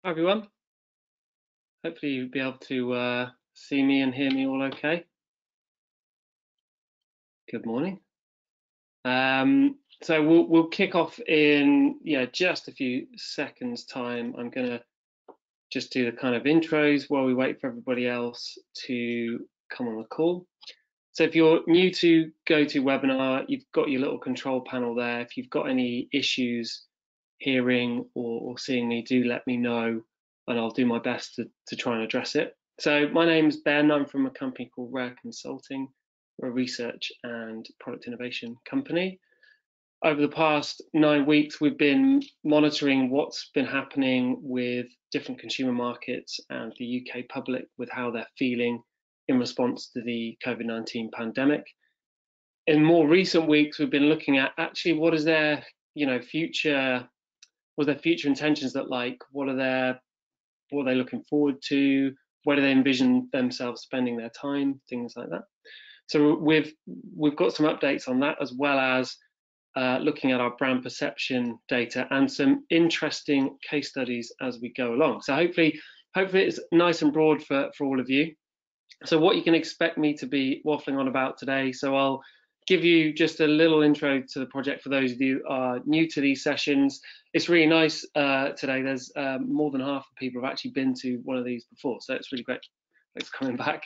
Hi everyone. Hopefully you'll be able to see me and hear me all okay. Good morning. So we'll kick off in just a few seconds time. I'm gonna just do the kind of intros while we wait for everybody else to come on the call. So if you're new to GoToWebinar, you've got your little control panel there. If you've got any issues hearing or seeing me, do let me know and I'll do my best to try and address it. So my name's Ben. I'm from a company called Rare Consulting. We're a research and product innovation company. Over the past 9 weeks, we've been monitoring what's been happening with different consumer markets and the UK public with how they're feeling in response to the COVID-19 pandemic. In more recent weeks, we've been looking at actually what is their future intentions look like? What are they looking forward to? Where do they envision themselves spending their time? Things like that. So we've got some updates on that, as well as looking at our brand perception data and some interesting case studies as we go along. So hopefully it's nice and broad for all of you. So what you can expect me to be waffling on about today. So I'll give you just a little intro to the project for those of you who are new to these sessions. It's really nice today. There's more than half of people have actually been to one of these before, so it's really great. Thanks for coming back.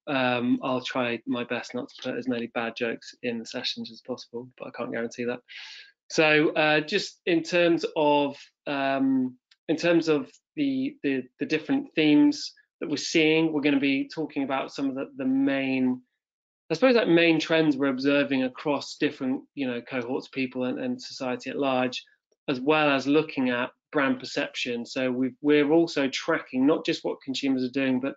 I'll try my best not to put as many bad jokes in the sessions as possible, but I can't guarantee that. So just in terms of the different themes that we're seeing, we're going to be talking about some of the main, I suppose, like main trends we're observing across different cohorts of people and society at large, as well as looking at brand perception. So we're also tracking not just what consumers are doing, but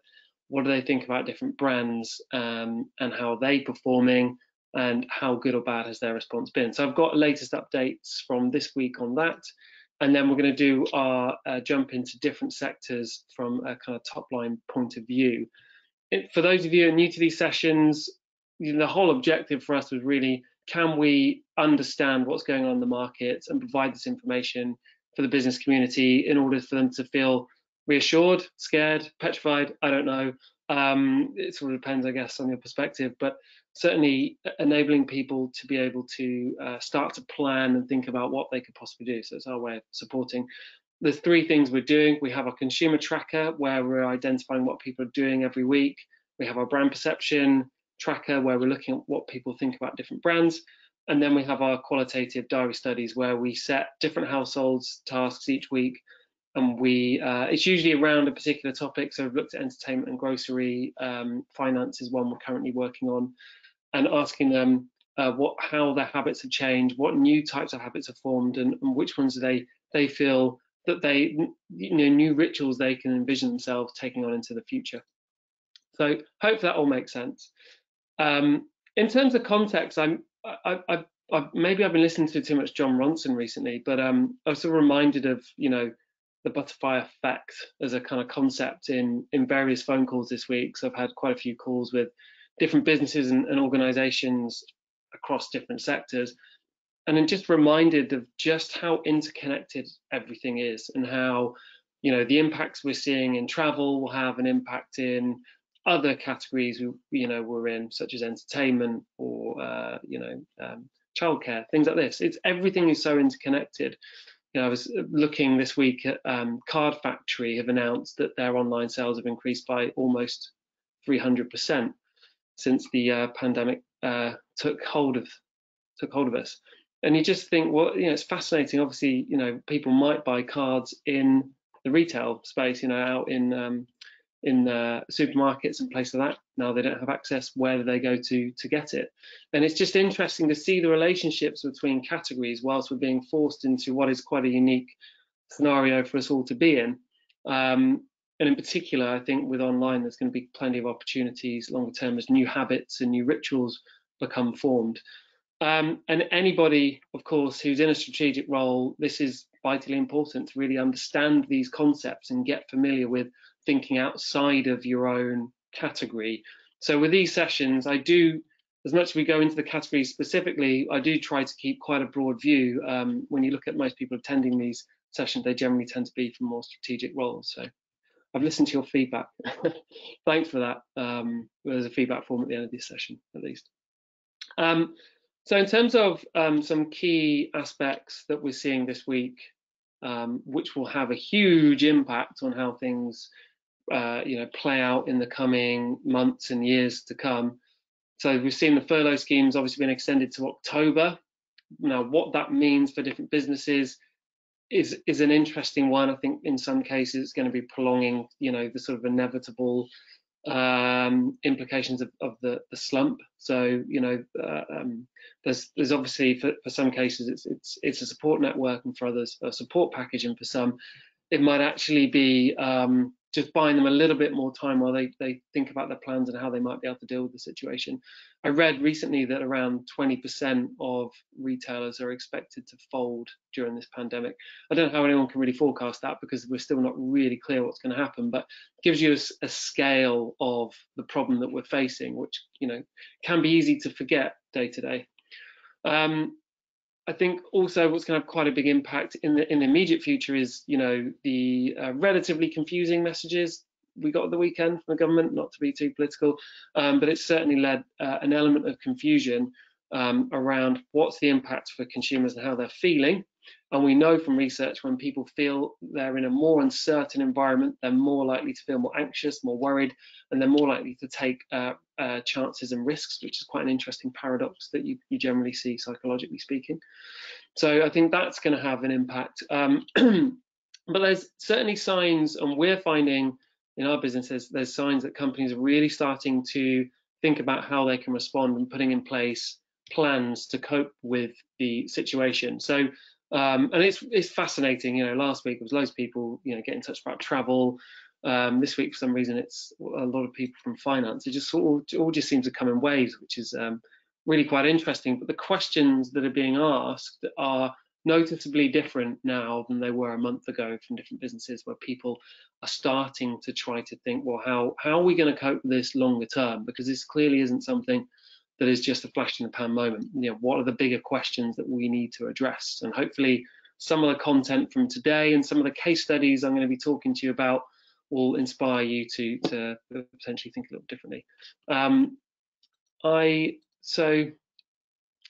what do they think about different brands and how are they performing and how good or bad has their response been. So I've got latest updates from this week on that. And then we're going to do our jump into different sectors from a kind of top line point of view. For those of you who are new to these sessions, the whole objective for us was really, can we understand what's going on in the markets and provide this information for the business community in order for them to feel reassured, scared, petrified? I don't know. It sort of depends, I guess, on your perspective, but certainly enabling people to be able to start to plan and think about what they could possibly do. So it's our way of supporting. There's 3 things we're doing. We have our consumer tracker, where we're identifying what people are doing every week. We have our brand perception tracker, where we're looking at what people think about different brands. And then we have our qualitative diary studies, where we set different households tasks each week. And it's usually around a particular topic. So we've looked at entertainment and grocery. Finance is one we're currently working on, and asking them how their habits have changed, what new types of habits have formed, and which ones do they feel that new rituals they can envision themselves taking on into the future. So hopefully that all makes sense. In terms of context, maybe I've been listening to too much John Ronson recently, but I was sort of reminded of the butterfly effect as a kind of concept in various phone calls this week. So I've had quite a few calls with different businesses and organizations across different sectors, and I'm just reminded of just how interconnected everything is, and how the impacts we're seeing in travel will have an impact in other categories we're in, such as entertainment or childcare, things like this. Everything is so interconnected. I was looking this week at Card Factory have announced that their online sales have increased by almost 300% since the pandemic took hold of us. And you just think, well, it's fascinating. Obviously, people might buy cards in the retail space, out in supermarkets and places like that. Now they don't have access. Where do they go to get it? And it's just interesting to see the relationships between categories whilst we're being forced into what is quite a unique scenario for us all to be in. And in particular, I think with online, there's going to be plenty of opportunities longer term as new habits and new rituals become formed. And anybody, of course, who's in a strategic role, this is vitally important to really understand these concepts and get familiar with thinking outside of your own category. So with these sessions, I do, as much as we go into the categories specifically, I do try to keep quite a broad view. When you look at most people attending these sessions, they generally tend to be for more strategic roles. So I've listened to your feedback. Thanks for that. There's a feedback form at the end of this session, at least. So in terms of some key aspects that we're seeing this week, which will have a huge impact on how things play out in the coming months and years to come. So we've seen the furlough schemes obviously been extended to October. Now, what that means for different businesses is an interesting one. I think in some cases it's going to be prolonging, the sort of inevitable implications of the slump. So there's obviously for some cases it's a support network, and for others a support package, and for some it might actually be just buying them a little bit more time while they think about their plans and how they might be able to deal with the situation. I read recently that around 20% of retailers are expected to fold during this pandemic. I don't know how anyone can really forecast that, because we're still not really clear what's going to happen, but it gives you a scale of the problem that we're facing, which can be easy to forget day to day. I think also what's going to have quite a big impact in the immediate future is, the relatively confusing messages we got at the weekend from the government, not to be too political, but it's certainly led an element of confusion around what's the impact for consumers and how they're feeling. And we know from research, when people feel they're in a more uncertain environment, they're more likely to feel more anxious, more worried, and they're more likely to take chances and risks, which is quite an interesting paradox that you generally see psychologically speaking. So I think that's going to have an impact. But there's certainly signs, and we're finding in our businesses, there's signs that companies are really starting to think about how they can respond and putting in place plans to cope with the situation. So and it's fascinating. Last week there was loads of people get in touch about travel. This week for some reason it's a lot of people from finance. It just all just seems to come in waves, which is really quite interesting. But the questions that are being asked are noticeably different now than they were a month ago from different businesses, where people are starting to try to think, well, how are we going to cope with this longer term? Because this clearly isn't something that is just a flash in the pan moment. What are the bigger questions that we need to address? And hopefully some of the content from today and some of the case studies I'm going to be talking to you about will inspire you to potentially think a little differently. So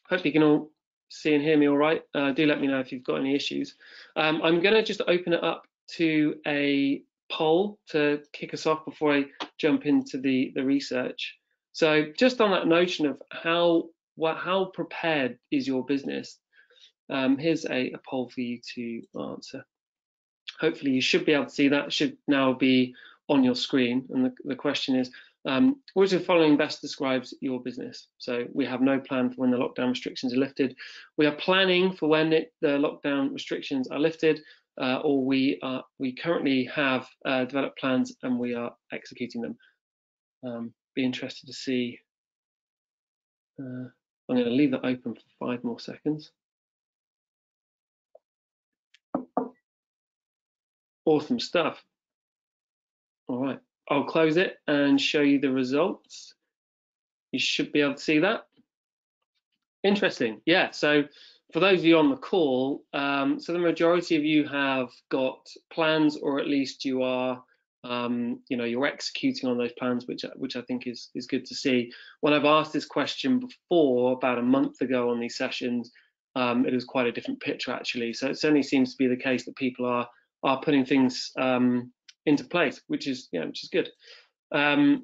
hopefully you can all see and hear me all right. Do let me know if you've got any issues. I'm going to just open it up to a poll to kick us off before I jump into the research. So just on that notion of how prepared is your business, here's a poll for you to answer. Hopefully you should be able to see that. It should now be on your screen. And the question is, which of the following best describes your business? So we have no plan for when the lockdown restrictions are lifted. We are planning for when the lockdown restrictions are lifted, or we currently have developed plans and we are executing them. Be interested to see. I'm going to leave that open for 5 more seconds. Awesome stuff. All right, I'll close it and show you the results. You should be able to see that. Interesting. Yeah, so for those of you on the call, so the majority of you have got plans, or at least you are you're executing on those plans, which I think is good to see. When I've asked this question before, about a month ago on these sessions, it was quite a different picture actually. So it certainly seems to be the case that people are putting things into place, which is good. So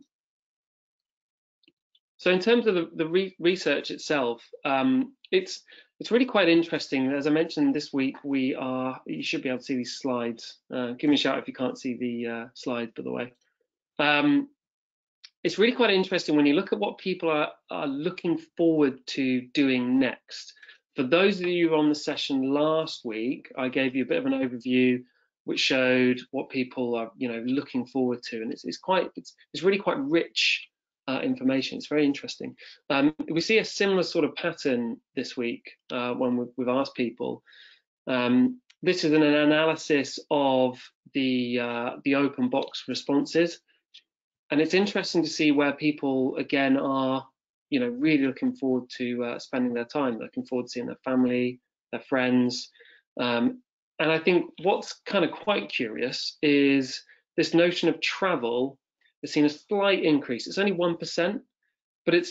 in terms of the research itself, it's really quite interesting. As I mentioned, this week you should be able to see these slides. Give me a shout if you can't see the slides, by the way. It's really quite interesting when you look at what people are looking forward to doing next. For those of you on the session last week, I gave you a bit of an overview which showed what people are looking forward to, and it's really quite rich information. It's very interesting. We see a similar sort of pattern this week when we've asked people. This is an analysis of the open box responses, and it's interesting to see where people again are really looking forward to spending their time, looking forward to seeing their family, their friends, And I think what's kind of quite curious is this notion of travel has seen a slight increase. It's only 1%, but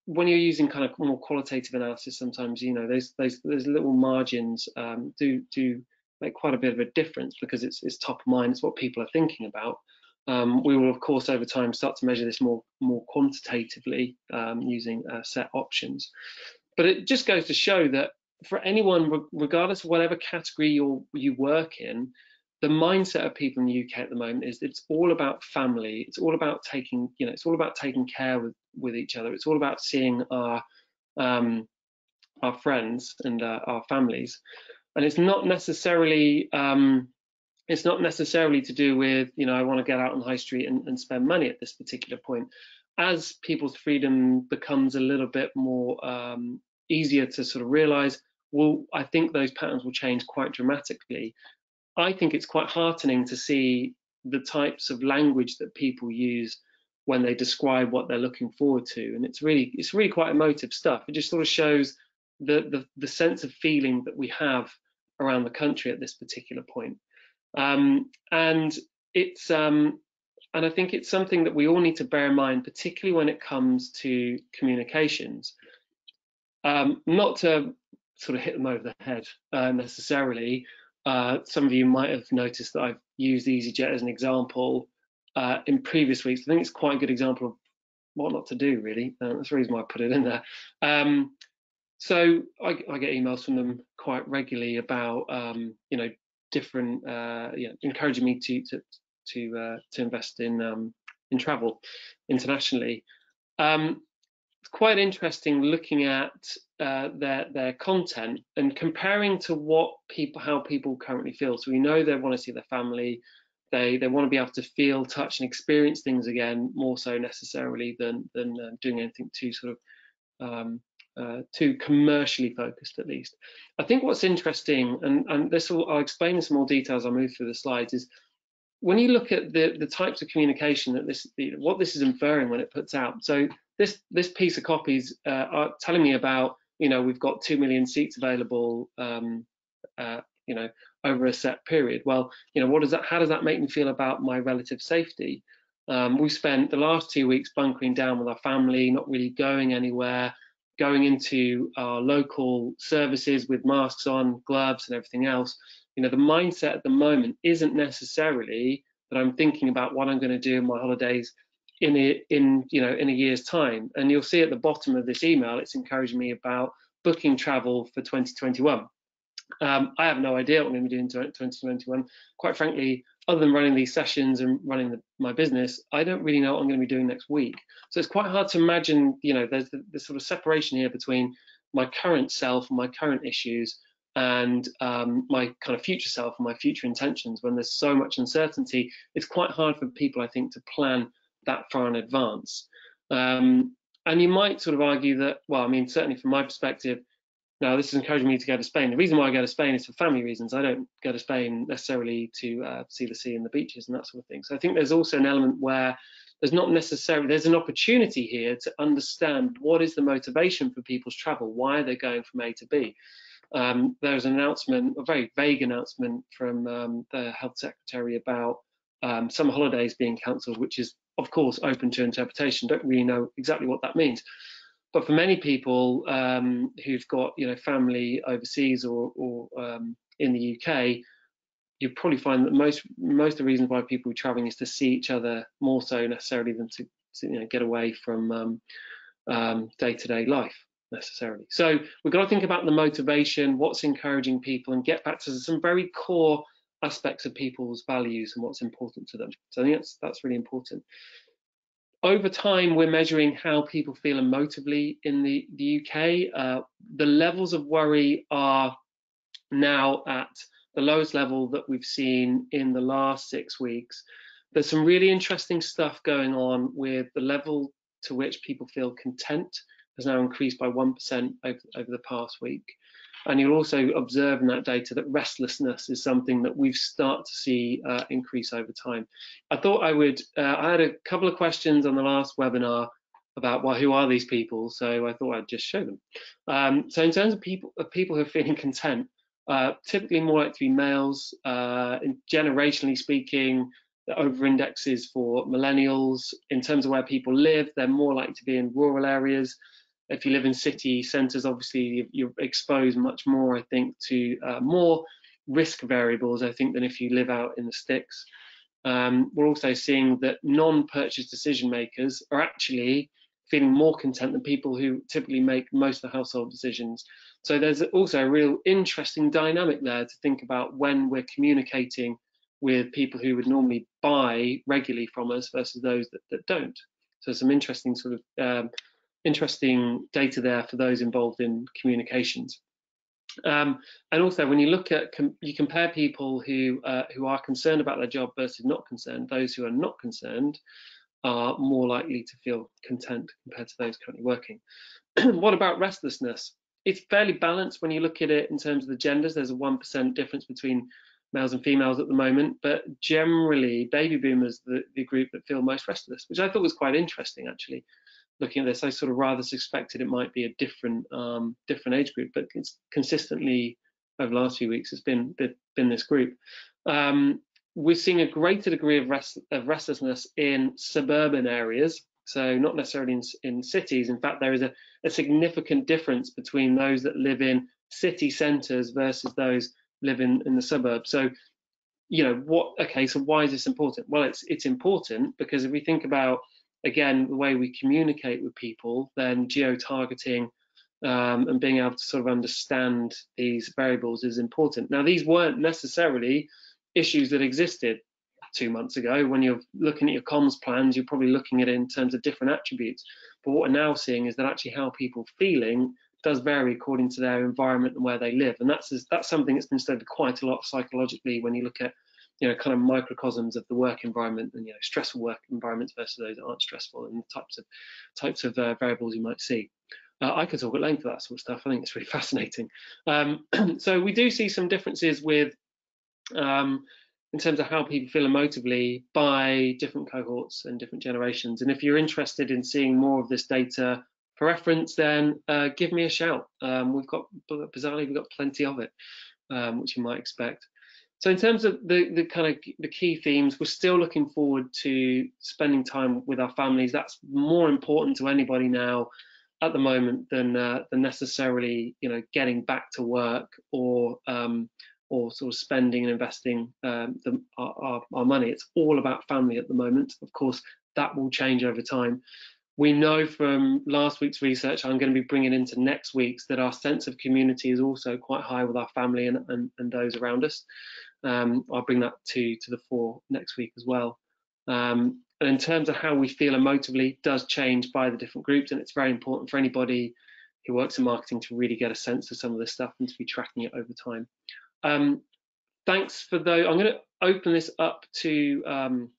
when you're using kind of more qualitative analysis, sometimes those little margins do make quite a bit of a difference, because it's top of mind. It's what people are thinking about. We will, of course, over time start to measure this more quantitatively using set options. But it just goes to show that for anyone, regardless of whatever category you work in, the mindset of people in the UK at the moment is it's all about family. It's all about taking care with each other. It's all about seeing our friends and our families, and it's not necessarily to do with, I want to get out on the high street and spend money at this particular point. As people's freedom becomes a little bit more easier to sort of realize, well, I think those patterns will change quite dramatically. I think it's quite heartening to see the types of language that people use when they describe what they're looking forward to, and it's really quite emotive stuff. It just sort of shows the sense of feeling that we have around the country at this particular point. And I think it's something that we all need to bear in mind, particularly when it comes to communications. Not to sort of hit them over the head necessarily. Some of you might have noticed that I've used EasyJet as an example in previous weeks. I think it's quite a good example of what not to do, really. That's the reason why I put it in there. So I get emails from them quite regularly about different encouraging me to invest in travel internationally. It's quite interesting looking at their content and comparing to how people currently feel. So we know they want to see their family, they want to be able to feel, touch, and experience things again, more so necessarily than doing anything too sort of too commercially focused, at least. I think what's interesting, and I'll explain this in more detail as I move through the slides, is when you look at the types of communication that what this is inferring when it puts out. So this piece of copies are telling me about, we've got 2 million seats available, over a set period. Well, how does that make me feel about my relative safety? We spent the last 2 weeks bunkering down with our family, not really going anywhere, going into our local services with masks on, gloves, and everything else. The mindset at the moment isn't necessarily that I'm thinking about what I'm going to do in my holidays in a year's time. And you'll see at the bottom of this email, it's encouraging me about booking travel for 2021. I have no idea what I'm going to be doing in 2021. Quite frankly, other than running these sessions and running my business, I don't really know what I'm going to be doing next week. So it's quite hard to imagine, there's the sort of separation here between my current self and my current issues and my kind of future self and my future intentions. When there's so much uncertainty, it's quite hard for people, I think, to plan that far in advance. And you might sort of argue that, well, I mean, certainly from my perspective, now this is encouraging me to go to Spain. The reason why I go to Spain is for family reasons. I don't go to Spain necessarily to see the sea and the beaches and that sort of thing. So I think there's also an element where there's an opportunity here to understand what is the motivation for people's travel. Why are they going from A to B? There's an announcement, a very vague announcement from the Health Secretary about summer holidays being cancelled, which is, of course, open to interpretation. Don't really know exactly what that means. But for many people who've got family overseas or in the UK, you'll probably find that most of the reasons why people are traveling is to see each other more so necessarily than to get away from day-to-day life necessarily. So we've got to think about the motivation, what's encouraging people, and get back to some very core aspects of people's values and what's important to them. So I think that's really important. Over time, we're measuring how people feel emotively in the UK. The levels of worry are now at the lowest level that we've seen in the last 6 weeks. There's some really interesting stuff going on with the level to which people feel content has now increased by 1% over the past week. And you'll also observe in that data that restlessness is something that we've started to see increase over time. I thought I had a couple of questions on the last webinar about, well, who are these people? So I thought I'd just show them. So in terms of people who are feeling content, typically more likely to be males. Generationally speaking, the over-indexes for millennials. In terms of where people live, they're more likely to be in rural areas. If you live in city centres, obviously you're exposed much more, I think, to more risk variables, I think, than if you live out in the sticks. We're also seeing that non-purchase decision makers are actually feeling more content than people who typically make most of the household decisions. So there's also a real interesting dynamic there to think about when we're communicating with people who would normally buy regularly from us versus those that don't. So some interesting sort of interesting data there for those involved in communications. And also, when you look at, you compare people who are concerned about their job versus not concerned. Those who are not concerned are more likely to feel content compared to those currently working. What about restlessness? It's fairly balanced when you look at it in terms of the genders. There's a 1% difference between males and females at the moment, but generally baby boomers the group that feel most restless, which I thought was quite interesting actually. Looking at this, I sort of rather suspected it might be a different age group, but it's consistently over the last few weeks it's been this group. We're seeing a greater degree of restlessness in suburban areas, so not necessarily in cities. In fact, there is a significant difference between those that live in city centres versus those live in the suburbs. So, you know, so why is this important? Well, it's important because if we think about, again, the way we communicate with people, then geo-targeting and being able to sort of understand these variables is important. Now, these weren't necessarily issues that existed 2 months ago. When you're looking at your comms plans, you're probably looking at it in terms of different attributes. But what we're now seeing is that actually how people are feeling does vary according to their environment and where they live. And that's something that's been studied quite a lot psychologically when you look at, you know, kind of microcosms of the work environment and, you know, stressful work environments versus those that aren't stressful, and the types of variables you might see. I could talk at length about that sort of stuff. I think it's really fascinating. So we do see some differences with in terms of how people feel emotively by different cohorts and different generations. And if you're interested in seeing more of this data for reference, then give me a shout. Bizarrely, we've got plenty of it, which you might expect. So in terms of the key themes, we're still looking forward to spending time with our families. That's more important to anybody now at the moment than necessarily, you know, getting back to work or sort of spending and investing our money. It's all about family at the moment. Of course, that will change over time. We know from last week's research, I'm going to be bringing into next week's, that our sense of community is also quite high with our family and those around us. I'll bring that to the fore next week as well. And in terms of how we feel emotively, it does change by the different groups, and it's very important for anybody who works in marketing to really get a sense of some of this stuff and to be tracking it over time. Thanks for those. I'm going to open this up to,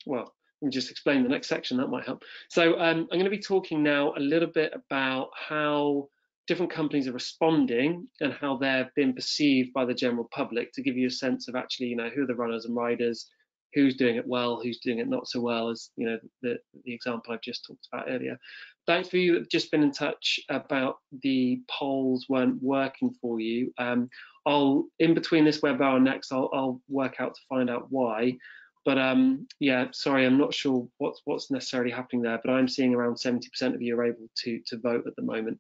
well, let me just explain the next section, that might help. So I'm going to be talking now a little bit about how different companies are responding and how they've been perceived by the general public, to give you a sense of actually, you know, who are the runners and riders, who's doing it well, who's doing it not so well, as, you know, the example I've just talked about earlier. Thanks for you that have just been in touch about the polls weren't working for you. I'll, in between this webinar and next, I'll work out to find out why. But yeah, sorry, I'm not sure what's necessarily happening there, but I'm seeing around 70% of you are able to vote at the moment.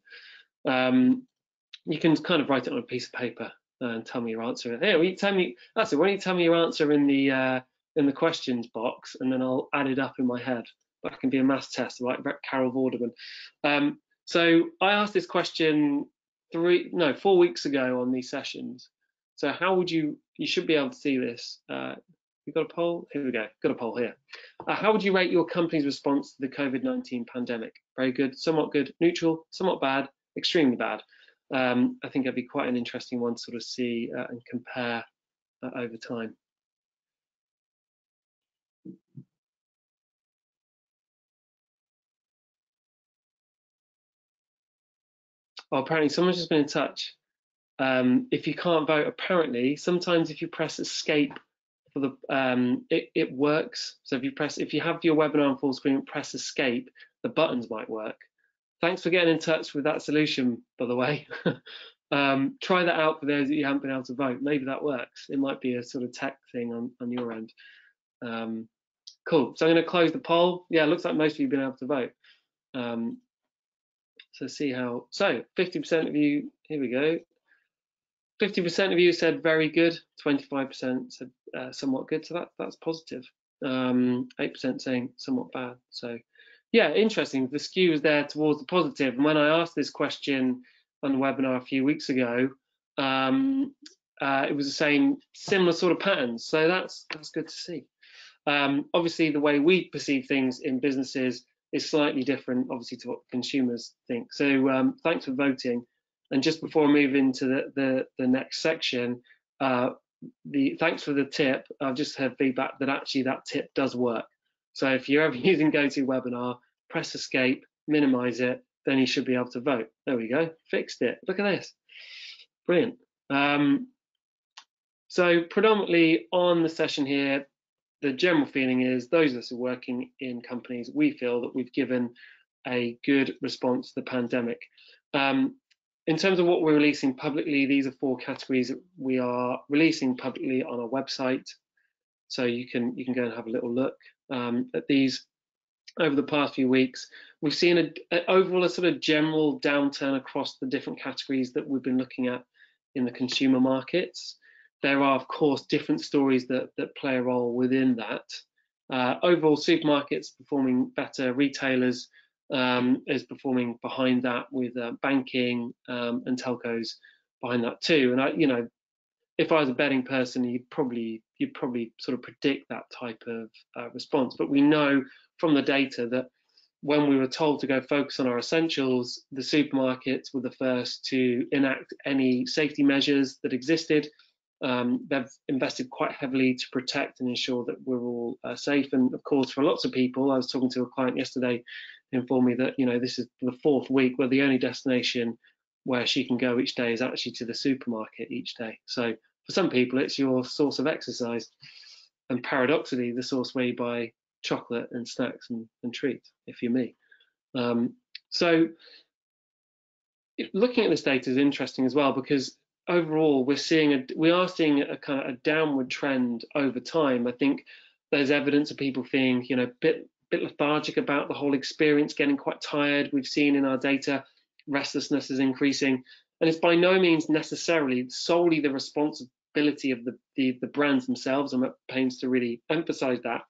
You can kind of write it on a piece of paper and tell me your answer. Hey, will you tell me? That's it. Why don't you tell me your answer in the questions box, and then I'll add it up in my head. That can be a maths test, like Carol Vorderman. So I asked this question 4 weeks ago on these sessions. So how would you should be able to see this. You've got a poll? Here we go. Got a poll here. How would you rate your company's response to the COVID-19 pandemic? Very good, somewhat good, neutral, somewhat bad, extremely bad. I think that'd be quite an interesting one to sort of see and compare over time. Oh, apparently someone's just been in touch. If you can't vote, apparently, sometimes if you press escape for the it works. So if you have your webinar on full screen, press escape, the buttons might work. Thanks for getting in touch with that solution, by the way. Try that out for those that you haven't been able to vote. Maybe that works. It might be a sort of tech thing on your end. Cool. So I'm going to close the poll. Yeah, it looks like most of you have been able to vote. So see how. So 50% of you. Here we go. 50% of you said very good. 25% said somewhat good. So that's positive. 8% saying somewhat bad. So yeah, interesting. The skew is there towards the positive. And when I asked this question on the webinar a few weeks ago, it was the same, similar sort of patterns. So that's good to see. Obviously, the way we perceive things in businesses is slightly different, obviously, to what consumers think. So thanks for voting. And just before I move into the next section, thanks for the tip. I've just heard feedback that actually that tip does work. So if you're ever using GoToWebinar, press escape, minimize it, then you should be able to vote. There we go, fixed it. Look at this, brilliant. So predominantly on the session here, the general feeling is those of us who are working in companies, we feel that we've given a good response to the pandemic. In terms of what we're releasing publicly, these are 4 categories that we are releasing publicly on our website. So you can go and have a little look at these. Over the past few weeks, we've seen overall a sort of general downturn across the different categories that we've been looking at in the consumer markets. There are, of course, different stories that play a role within that. Overall, supermarkets performing better, retailers is performing behind that, with banking and telcos behind that too. And if I was a betting person, you'd probably sort of predict that type of response. But we know from the data that when we were told to go focus on our essentials, the supermarkets were the first to enact any safety measures that existed. They've invested quite heavily to protect and ensure that we're all safe. And of course, for lots of people, I was talking to a client yesterday who informed me that this is the 4th week where the only destination where she can go each day is actually to the supermarket each day. So for some people, it's your source of exercise, and paradoxically, the source where you buy chocolate and snacks and treats, if you're me. So looking at this data is interesting as well, because overall we are seeing a kind of a downward trend over time. I think there's evidence of people feeling a bit lethargic about the whole experience, getting quite tired. We've seen in our data restlessness is increasing, and it's by no means necessarily solely the responsibility of the brands themselves. I'm at pains to really emphasize that.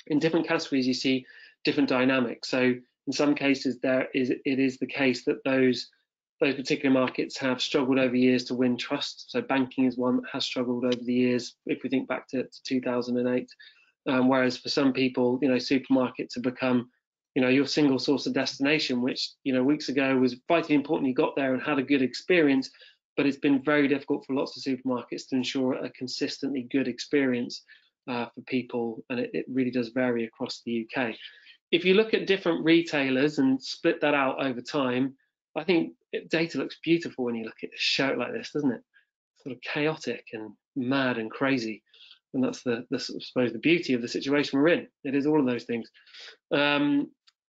In different categories, you see different dynamics. So in some cases, it is the case that those particular markets have struggled over years to win trust. So banking is one that has struggled over the years, if we think back to 2008. Whereas for some people, supermarkets have become, your single source of destination, which, weeks ago was vitally important. You got there and had a good experience, but it's been very difficult for lots of supermarkets to ensure a consistently good experience for people, and it really does vary across the UK. If you look at different retailers and split that out over time, I think data looks beautiful when you look at a show like this, doesn't it? Sort of chaotic and mad and crazy, and that's I suppose the beauty of the situation we're in. It is all of those things.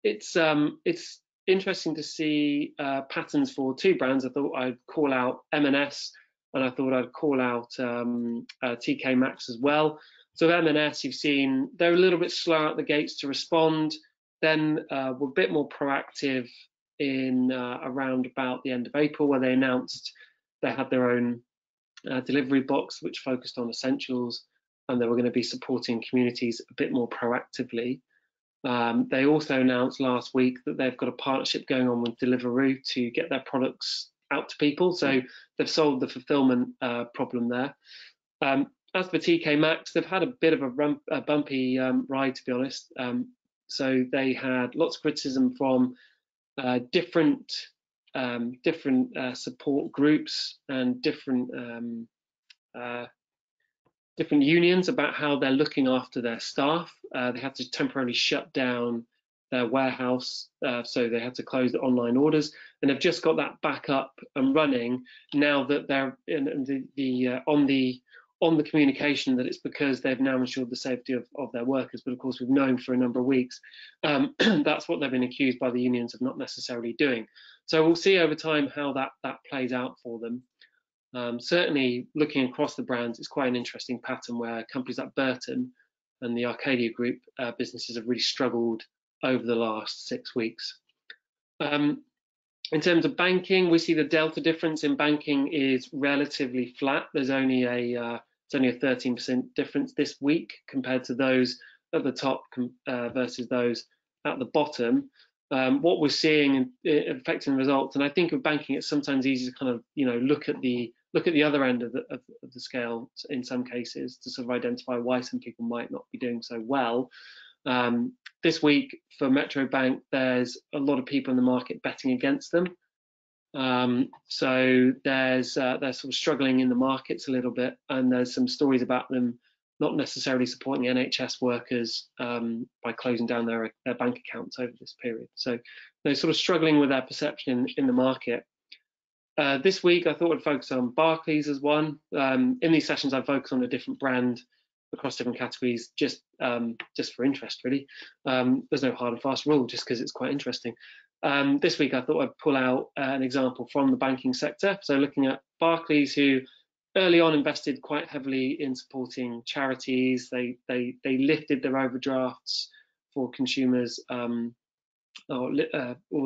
It's interesting to see patterns for 2 brands. I thought I'd call out M&S, and I thought I'd call out TK Maxx as well. So M&S, you've seen they're a little bit slow out the gates to respond, then were a bit more proactive in around about the end of April, where they announced they had their own delivery box which focused on essentials, and they were going to be supporting communities a bit more proactively. They also announced last week that they've got a partnership going on with Deliveroo to get their products out to people. So they've solved the fulfillment problem there. As for TK Maxx, they've had a bit of a bumpy ride, to be honest. So they had lots of criticism from different support groups and different unions about how they're looking after their staff. They had to temporarily shut down their warehouse, so they had to close the online orders, and they've just got that back up and running now that they're on the communication that it's because they've now ensured the safety of their workers. But of course, we've known for a number of weeks that's what they've been accused by the unions of not necessarily doing. So we'll see over time how that plays out for them. Certainly, looking across the brands, it's quite an interesting pattern where companies like Burton and the Arcadia Group businesses have really struggled over the last 6 weeks. In terms of banking, we see the delta difference in banking is relatively flat. There's only it's only a 13% difference this week compared to those at the top versus those at the bottom. What we're seeing affecting the results, and I think of banking, it's sometimes easy to kind of look at the other end of the scale in some cases to sort of identify why some people might not be doing so well. This week for Metro Bank, there's a lot of people in the market betting against them. So they're sort of struggling in the markets a little bit, and there's some stories about them not necessarily supporting NHS workers by closing down their bank accounts over this period. So they're sort of struggling with their perception in the market. This week, I thought I'd focus on Barclays as one. In these sessions, I focus on a different brand across different categories, just for interest, really. There's no hard and fast rule, just because it's quite interesting. This week, I thought I'd pull out an example from the banking sector. So looking at Barclays, who early on invested quite heavily in supporting charities. They lifted their overdrafts for consumers, or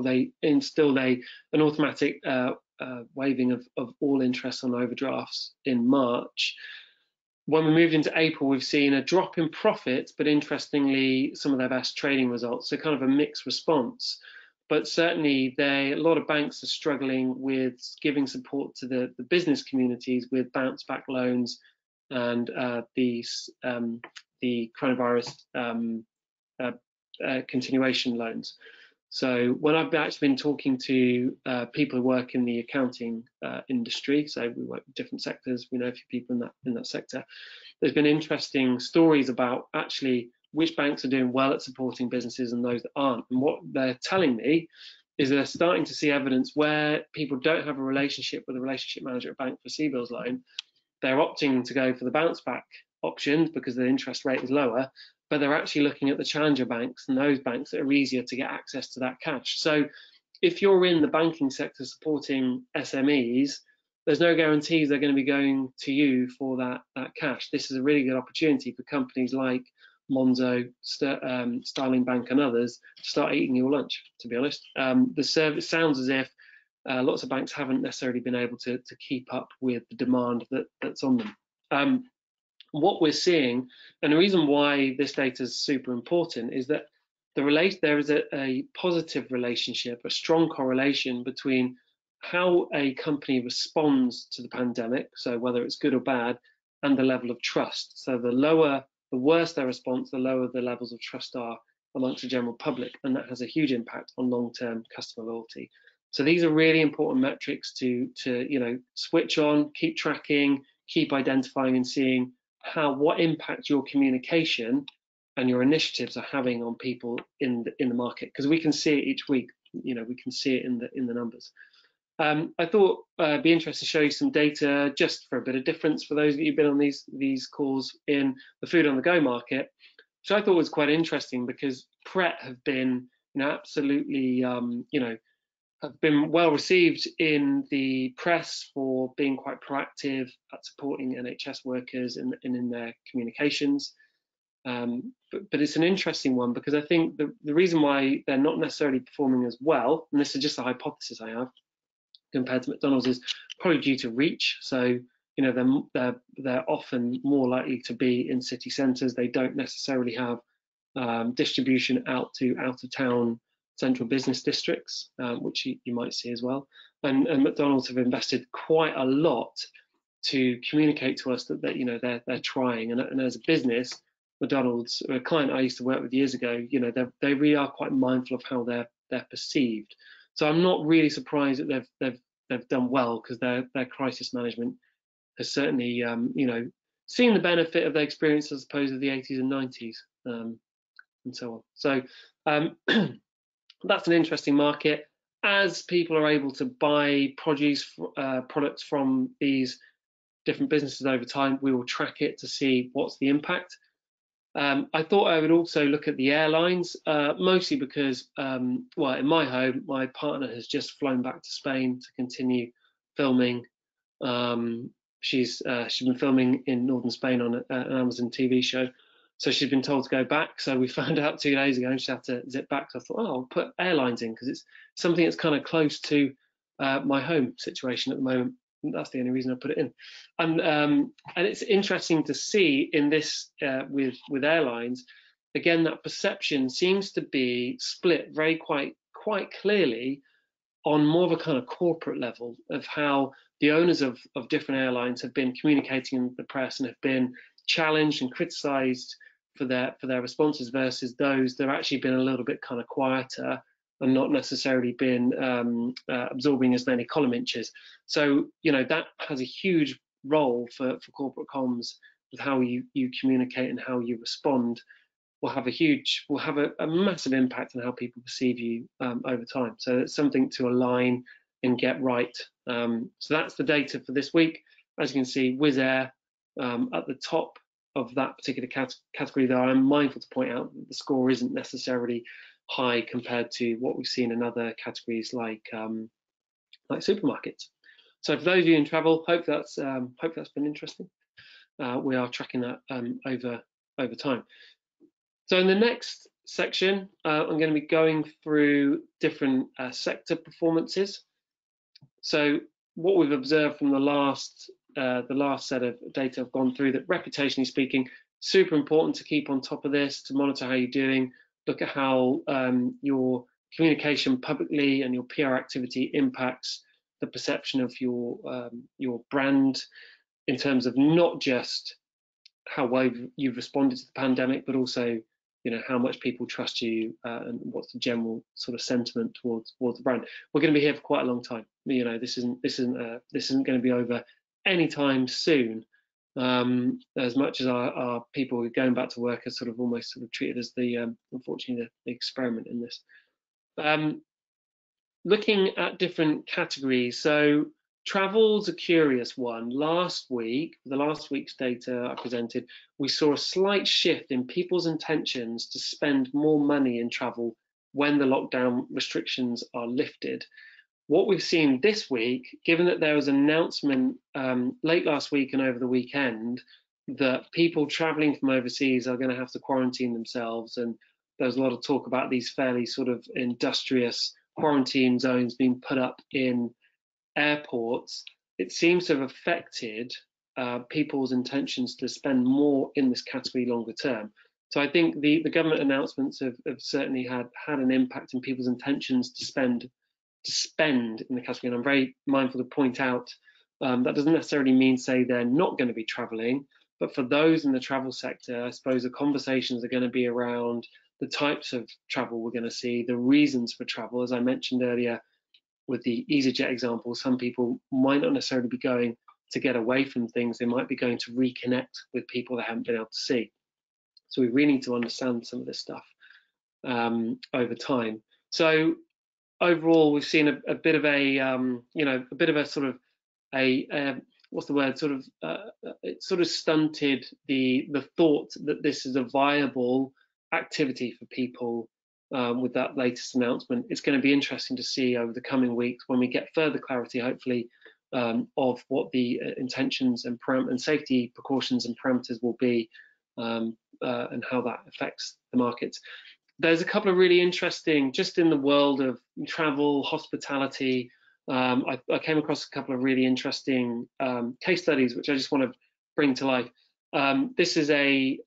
they instilled an automatic waiving of all interest on overdrafts in March. When we moved into April, we've seen a drop in profits, but interestingly, some of their best trading results. So kind of a mixed response. But certainly, a lot of banks are struggling with giving support to the business communities with bounce back loans and the coronavirus continuation loans. So when I've actually been talking to people who work in the accounting industry, so we work with different sectors, we know a few people in that sector, there's been interesting stories about actually which banks are doing well at supporting businesses and those that aren't. And what they're telling me is they're starting to see evidence where people don't have a relationship with a relationship manager at a bank for CBILS loan. They're opting to go for the bounce back options because the interest rate is lower, but they're actually looking at the challenger banks and those banks that are easier to get access to that cash. So if you're in the banking sector supporting SMEs, there's no guarantees they're going to be going to you for that cash. This is a really good opportunity for companies like Monzo, Starling Bank and others to start eating your lunch, to be honest. The service sounds as if lots of banks haven't necessarily been able to keep up with the demand that's on them. What we're seeing, and the reason why this data is super important, is that there is a positive relationship, a strong correlation between how a company responds to the pandemic, so whether it's good or bad, and the level of trust. So the worse their response, the lower the levels of trust are amongst the general public, and that has a huge impact on long-term customer loyalty. So these are really important metrics to switch on, keep tracking, keep identifying and seeing what impact your communication and your initiatives are having on people in the market, because we can see it each week. We can see it in the numbers. I thought it'd be interesting to show you some data just for a bit of difference for those of you who've been on these calls in the food on the go market, which I thought was quite interesting because Pret have been absolutely have been well received in the press for being quite proactive at supporting NHS workers in their communications. But it's an interesting one because I think the reason why they're not necessarily performing as well, and this is just a hypothesis I have, compared to McDonald's, is probably due to reach. So they're often more likely to be in city centres. They don't necessarily have distribution out of town central business districts, which you might see as well. And McDonald's have invested quite a lot to communicate to us that they're trying. And as a business, McDonald's, a client I used to work with years ago, they really are quite mindful of how they're perceived. So I'm not really surprised that they've done well, because their crisis management has certainly seen the benefit of their experience as opposed to the 80s and 90s and so on. So that's an interesting market. As people are able to buy produce products from these different businesses over time, we will track it to see what's the impact. I thought I would also look at the airlines, mostly because, well, in my home, my partner has just flown back to Spain to continue filming. She's been filming in northern Spain on an Amazon TV show, so she's been told to go back. So we found out 2 days ago, and she had to zip back. So I thought, oh, I'll put airlines in because it's something that's kind of close to my home situation at the moment. That's the only reason I put it in. And it's interesting to see in this with airlines, again, that perception seems to be split very quite clearly on more of a kind of corporate level of how the owners of different airlines have been communicating in the press and have been challenged and criticised for their responses, versus those that have actually been a little bit kind of quieter and not necessarily been absorbing as many column inches. So, you know, that has a huge role for corporate comms with how you communicate and how you respond. Will have a massive impact on how people perceive you over time. So it's something to align and get right. So that's the data for this week. As you can see, Wizz Air at the top of that particular category, though I'm mindful to point out that the score isn't necessarily high compared to what we've seen in other categories like supermarkets. So for those of you in travel, hope that's been interesting. We are tracking that over time. So in the next section, I'm going to be going through different sector performances. So what we've observed from the last set of data I've gone through, that reputationally speaking, super important to keep on top of this, to monitor how you're doing, look at how your communication publicly and your PR activity impacts the perception of your brand in terms of not just how well you've responded to the pandemic, but also, you know, how much people trust you and what's the general sort of sentiment towards the brand. We're going to be here for quite a long time. You know, this isn't going to be over anytime soon. As much as our people who are going back to work are sort of almost sort of treated as unfortunately the experiment in this. Looking at different categories, so travel's a curious one. Last week, the last week's data I presented, we saw a slight shift in people's intentions to spend more money in travel when the lockdown restrictions are lifted. What we've seen this week, given that there was an announcement late last week and over the weekend that people traveling from overseas are going to have to quarantine themselves, and there's a lot of talk about these fairly sort of industrious quarantine zones being put up in airports, it seems to have affected people's intentions to spend more in this category longer term. So I think the government announcements have certainly had an impact in people's intentions to spend in the category. And I'm very mindful to point out that doesn't necessarily mean say they're not going to be traveling, but for those in the travel sector, I suppose the conversations are going to be around the types of travel we're going to see, the reasons for travel. As I mentioned earlier with the EasyJet example, some people might not necessarily be going to get away from things, they might be going to reconnect with people they haven't been able to see. So we really need to understand some of this stuff over time. So overall, we've seen a bit of a a bit of a sort of what's the word, it sort of stunted the thought that this is a viable activity for people with that latest announcement. It's going to be interesting to see over the coming weeks when we get further clarity, hopefully, of what the intentions and safety precautions and parameters will be, and how that affects the markets. There's a couple of really interesting, just in the world of travel, hospitality, I came across a couple of really interesting case studies, which I just want to bring to life. This is a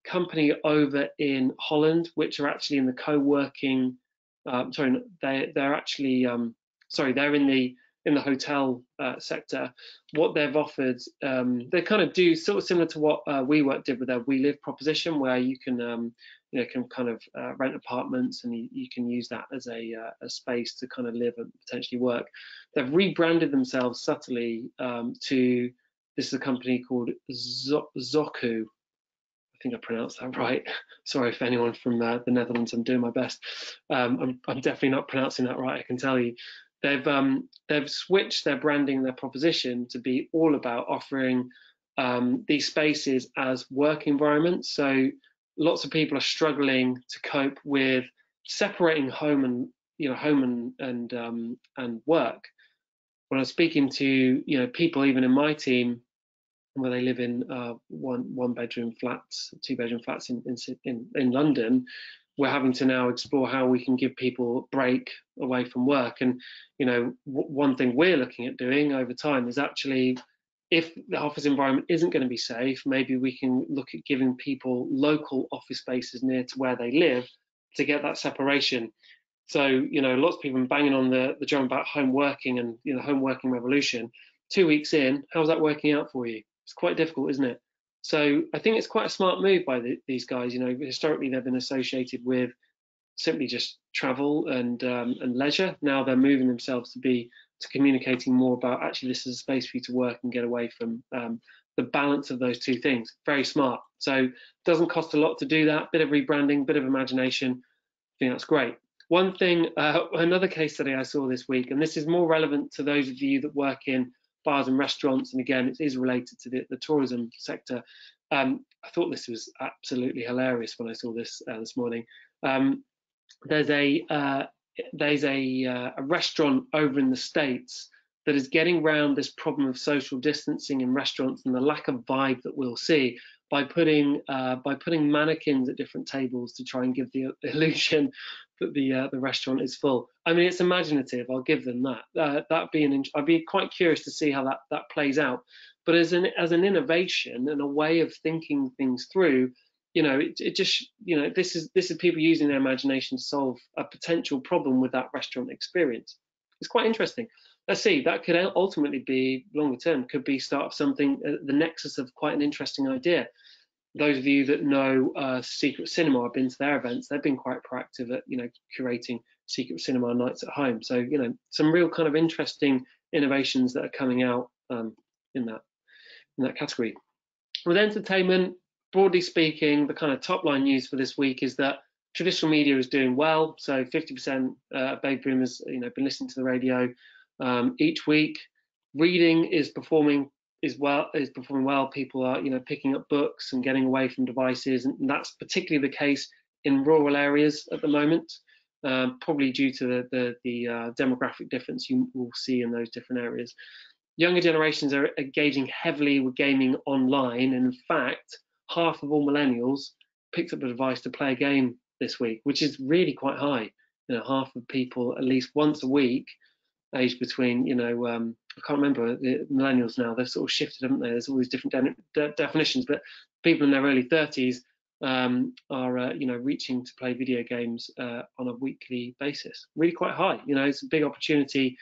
company over in Holland, which are actually in the co-working. They're actually they're in the hotel sector. What they've offered, they kind of do sort of similar to what WeWork did with their We Live proposition, where you can can kind of rent apartments, and you can use that as a space to kind of live and potentially work. They've rebranded themselves subtly to, this is a company called Zoku. I think I pronounced that right. Sorry if anyone from the Netherlands, I'm doing my best. I'm definitely not pronouncing that right, I can tell you. They've switched their branding, their proposition to be all about offering these spaces as work environments. So lots of people are struggling to cope with separating home and and work. When I was speaking to people even in my team where they live in one bedroom flats, 2 bedroom flats in London, we're having to now explore how we can give people a break away from work. And one thing we're looking at doing over time is actually, if the office environment isn't going to be safe, maybe we can look at giving people local office spaces near to where they live to get that separation. So lots of people are banging on the drum about home working and home working revolution. 2 weeks in, how's that working out for you? It's quite difficult, isn't it? So I think it's quite a smart move by these guys. Historically they've been associated with simply just travel and leisure. Now they're moving themselves to communicating more about, actually, this is a space for you to work and get away from. The balance of those two things, very smart. So it doesn't cost a lot to do that. Bit of rebranding, bit of imagination. I think that's great. One thing, another case study I saw this week, and this is more relevant to those of you that work in bars and restaurants, and again, it is related to the tourism sector. I thought this was absolutely hilarious when I saw this this morning. There's a restaurant over in the States that is getting around this problem of social distancing in restaurants and the lack of vibe that we'll see by putting mannequins at different tables to try and give the illusion that the restaurant is full. I mean, it's imaginative. I'll give them that. I'd be quite curious to see how that plays out. But as an innovation and a way of thinking things through, this is people using their imagination to solve a potential problem with that restaurant experience. It's quite interesting. Let's see, that could ultimately be longer term, could be start of something, the nexus of quite an interesting idea. Those of you that know Secret Cinema, I've been to their events, they've been quite proactive at curating Secret Cinema nights at home. So some real kind of interesting innovations that are coming out in that category. With entertainment, broadly speaking, the kind of top line news for this week is that traditional media is doing well. So 50% of baby boomers been listening to the radio each week. Reading is performing well. People are picking up books and getting away from devices, and that's particularly the case in rural areas at the moment, probably due to the demographic difference you will see in those different areas. Younger generations are engaging heavily with gaming online, and in fact, half of all millennials picked up a device to play a game this week, which is really quite high. Half of people at least once a week, aged between I can't remember the millennials now. They've sort of shifted, haven't they? There's all these different definitions, but people in their early 30s are reaching to play video games on a weekly basis. Really quite high. It's a big opportunity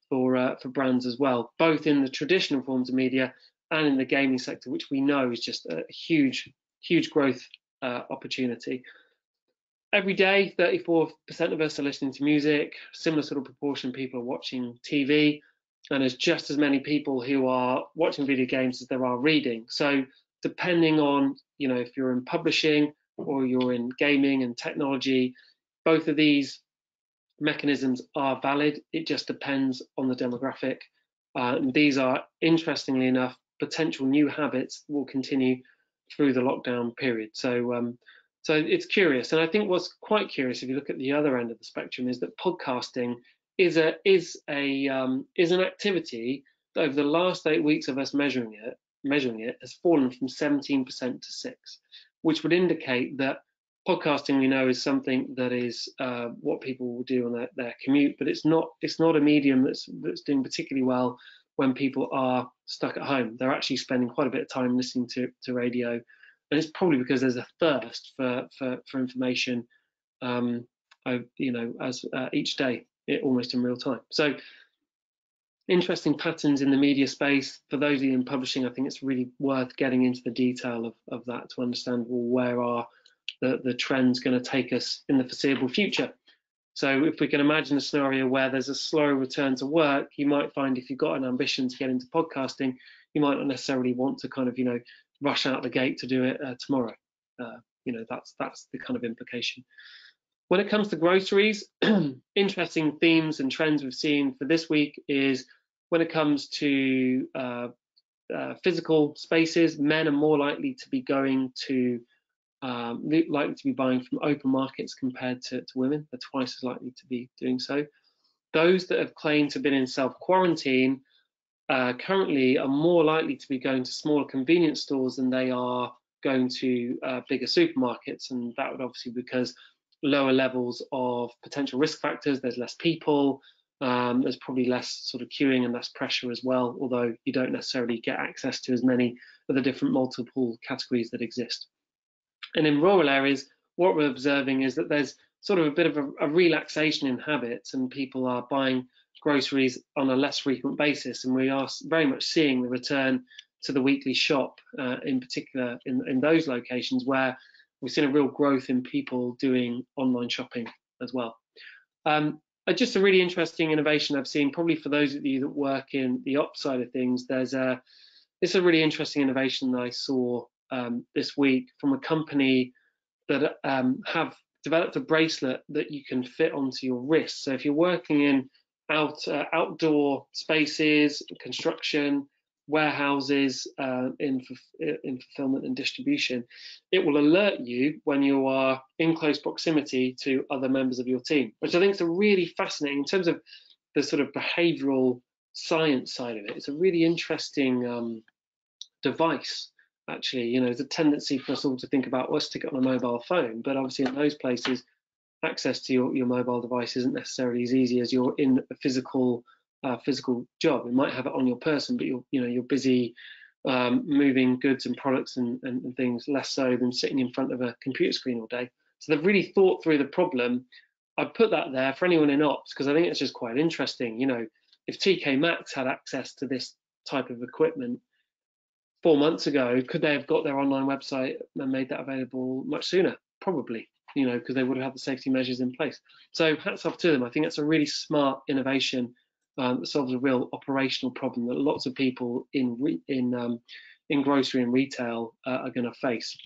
for brands as well, both in the traditional forms of media and in the gaming sector, which we know is just a huge growth opportunity. Every day, 34% of us are listening to music. Similar sort of proportion of people are watching TV, and there's just as many people who are watching video games as there are reading. So depending on if you're in publishing or you're in gaming and technology, both of these mechanisms are valid. It just depends on the demographic. And these are, interestingly enough, potential new habits will continue through the lockdown period. So it's curious. And I think what's quite curious, if you look at the other end of the spectrum, is that podcasting is an activity that over the last 8 weeks of us measuring it has fallen from 17% to 6%, which would indicate that podcasting, we know, is something that is what people will do on their commute, but it's not a medium that's doing particularly well when people are stuck at home. They're actually spending quite a bit of time listening to radio, and it's probably because there's a thirst for information, as each day, almost in real time. So interesting patterns in the media space. For those of you in publishing, I think it's really worth getting into the detail of that to understand, well, where are the trends going to take us in the foreseeable future. So if we can imagine a scenario where there's a slower return to work, you might find if you've got an ambition to get into podcasting, you might not necessarily want to kind of rush out the gate to do it tomorrow. That's the kind of implication. When it comes to groceries, interesting themes and trends we've seen for this week is when it comes to physical spaces. Men are more likely to be going to likely to be buying from open markets compared to women. They're twice as likely to be doing so. Those that have claimed to have been in self-quarantine currently are more likely to be going to smaller convenience stores than they are going to bigger supermarkets, and that would obviously be because lower levels of potential risk factors. There's less people, there's probably less sort of queuing and less pressure as well, although you don't necessarily get access to as many of the different multiple categories that exist. And in rural areas, what we're observing is that there's sort of a bit of a relaxation in habits, and people are buying groceries on a less frequent basis, and we are very much seeing the return to the weekly shop, in particular in those locations where we've seen a real growth in people doing online shopping as well. Just a really interesting innovation I've seen, probably for those of you that work in the ops side of things, it's a really interesting innovation that I saw this week from a company that have developed a bracelet that you can fit onto your wrist. So if you're working in outdoor spaces, construction, warehouses, in fulfillment and distribution, it will alert you when you are in close proximity to other members of your team, which I think is a really fascinating, in terms of the sort of behavioral science side of it. It's a really interesting device. Actually, you know, there's a tendency for us all to think about, well, stick it on a mobile phone, but obviously in those places, access to your mobile device isn't necessarily as easy as you're in a physical job. You might have it on your person, but you're busy moving goods and products and things, less so than sitting in front of a computer screen all day. So they've really thought through the problem. I'd put that there for anyone in ops, because I think it's just quite interesting. You know, if TK Maxx had access to this type of equipment 4 months ago, could they have got their online website and made that available much sooner? Probably, you know, because they would have had the safety measures in place. So hats off to them. I think that's a really smart innovation that solves a real operational problem that lots of people in grocery and retail are going to face.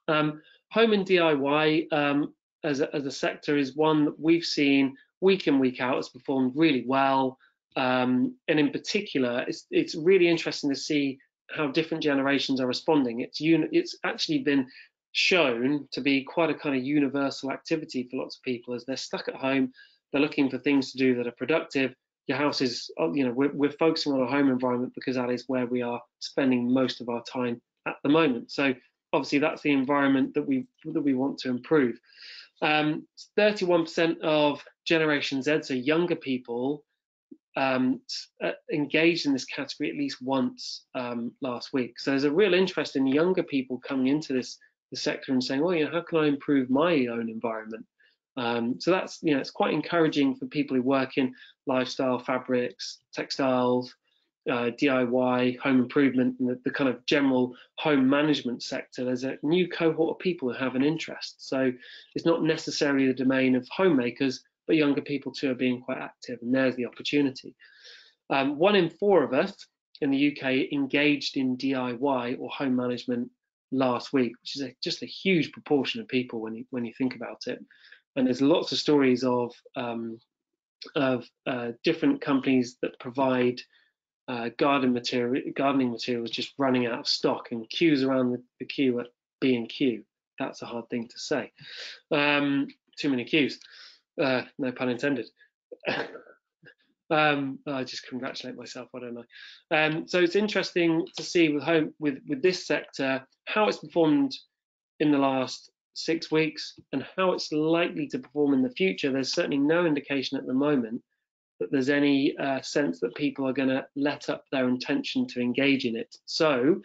Home and DIY as a sector is one that we've seen week in, week out has performed really well, and in particular, it's really interesting to see how different generations are responding. It's actually been shown to be quite a kind of universal activity for lots of people as they're stuck at home. They're looking for things to do that are productive. Your house is, you know, we're focusing on a home environment because that is where we are spending most of our time at the moment. So obviously that's the environment that we want to improve. 31% of Generation Z, so younger people, engaged in this category at least once last week. So there's a real interest in younger people coming into the sector and saying, well, you know, how can I improve my own environment? So that's, you know, it's quite encouraging for people who work in lifestyle, fabrics, textiles, DIY, home improvement, and the kind of general home management sector. There's a new cohort of people who have an interest. So it's not necessarily the domain of homemakers, but younger people too are being quite active, and there's the opportunity. 1 in 4 of us in the UK engaged in DIY or home management last week, which is just a huge proportion of people when you think about it. And there's lots of stories of different companies that provide gardening materials just running out of stock, and queues around the queue at B&Q. That's a hard thing to say. Too many queues. No pun intended. I just congratulate myself, why don't I? So it's interesting to see with this sector how it's performed in the last 6 weeks and how it's likely to perform in the future. There's certainly no indication at the moment that there's any sense that people are going to let up their intention to engage in it. So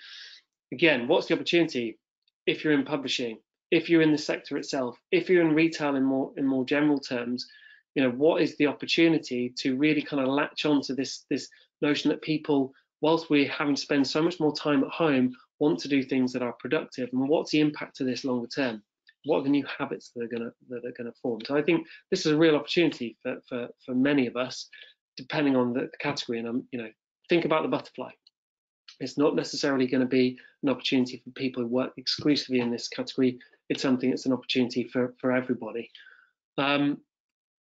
again, what's the opportunity? If you're in publishing, if you're in the sector itself, if you're in retail in more general terms, you know, what is the opportunity to really kind of latch onto this notion that people, whilst we're having to spend so much more time at home, want to do things that are productive, and what's the impact of this longer term? What are the new habits that are gonna form? So I think this is a real opportunity for many of us, depending on the category. And you know, think about the butterfly. It's not necessarily going to be an opportunity for people who work exclusively in this category. It's something that's an opportunity for everybody. In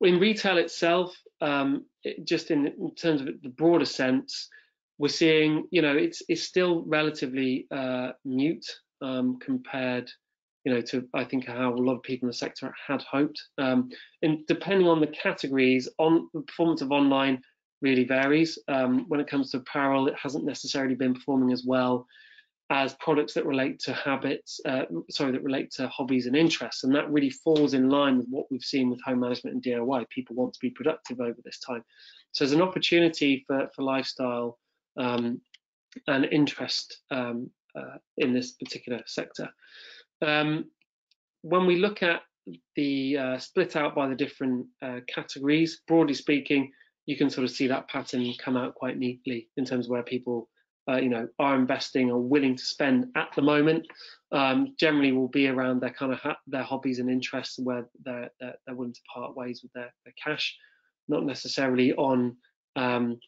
retail itself, just in terms of the broader sense, we're seeing, you know, it's still relatively mute compared, you know, to I think how a lot of people in the sector had hoped. And depending on the categories, on the performance of online really varies. When it comes to apparel, it hasn't necessarily been performing as well as products that relate to habits, that relate to hobbies and interests, and that really falls in line with what we've seen with home management and DIY. People want to be productive over this time, so there's an opportunity for lifestyle and interest in this particular sector. When we look at the split out by the different categories, broadly speaking, you can sort of see that pattern come out quite neatly in terms of where people you know, are investing or willing to spend at the moment. Generally will be around their kind of their hobbies and interests, where they're willing to part ways with their cash, not necessarily on